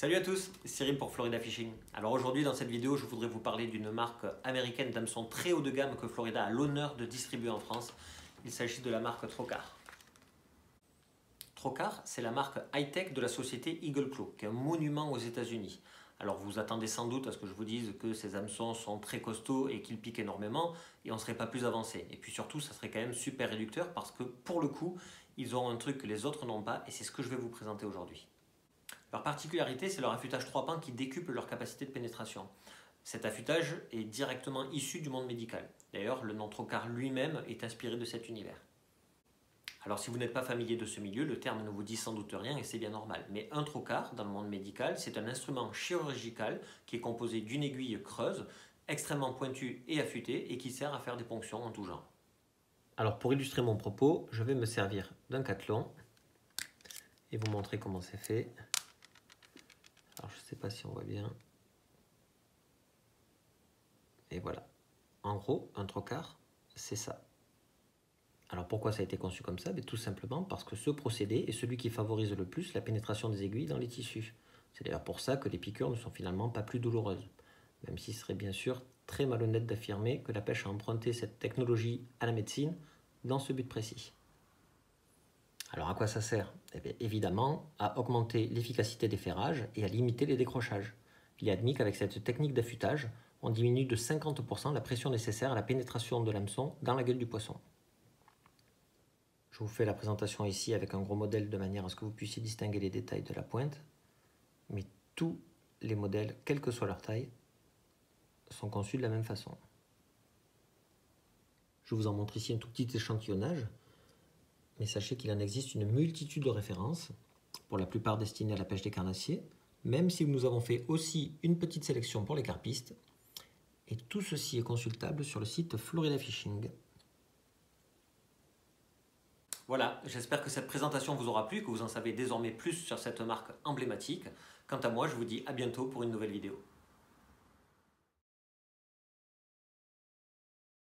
Salut à tous, c'est Cyril pour Florida Fishing. Alors aujourd'hui dans cette vidéo je voudrais vous parler d'une marque américaine d'hameçons très haut de gamme que Florida a l'honneur de distribuer en France. Il s'agit de la marque Trocar. Trocar, c'est la marque high-tech de la société Eagle Claw, qui est un monument aux États-Unis. Alors vous attendez sans doute à ce que je vous dise que ces hameçons sont très costauds et qu'ils piquent énormément et on ne serait pas plus avancé. Et puis surtout ça serait quand même super réducteur parce que pour le coup ils ont un truc que les autres n'ont pas et c'est ce que je vais vous présenter aujourd'hui. Leur particularité, c'est leur affûtage 3 pans qui décuple leur capacité de pénétration. Cet affûtage est directement issu du monde médical. D'ailleurs, le nom Trocar lui-même est inspiré de cet univers. Alors si vous n'êtes pas familier de ce milieu, le terme ne vous dit sans doute rien et c'est bien normal. Mais un trocar, dans le monde médical, c'est un instrument chirurgical qui est composé d'une aiguille creuse, extrêmement pointue et affûtée et qui sert à faire des ponctions en tout genre. Alors pour illustrer mon propos, je vais me servir d'un cathlon et vous montrer comment c'est fait. Alors je ne sais pas si on voit bien. Et voilà. En gros, un trocar, c'est ça. Alors pourquoi ça a été conçu comme ça? Tout simplement parce que ce procédé est celui qui favorise le plus la pénétration des aiguilles dans les tissus. C'est d'ailleurs pour ça que les piqûres ne sont finalement pas plus douloureuses. Même s'il serait bien sûr très malhonnête d'affirmer que la pêche a emprunté cette technologie à la médecine dans ce but précis. Alors à quoi ça sert? Évidemment, à augmenter l'efficacité des ferrages et à limiter les décrochages. Il est admis qu'avec cette technique d'affûtage, on diminue de 50% la pression nécessaire à la pénétration de l'hameçon dans la gueule du poisson. Je vous fais la présentation ici avec un gros modèle de manière à ce que vous puissiez distinguer les détails de la pointe. Mais tous les modèles, quelle que soit leur taille, sont conçus de la même façon. Je vous en montre ici un tout petit échantillonnage. Mais sachez qu'il en existe une multitude de références, pour la plupart destinées à la pêche des carnassiers, même si nous avons fait aussi une petite sélection pour les carpistes. Et tout ceci est consultable sur le site Florida Fishing. Voilà, j'espère que cette présentation vous aura plu, que vous en savez désormais plus sur cette marque emblématique. Quant à moi, je vous dis à bientôt pour une nouvelle vidéo.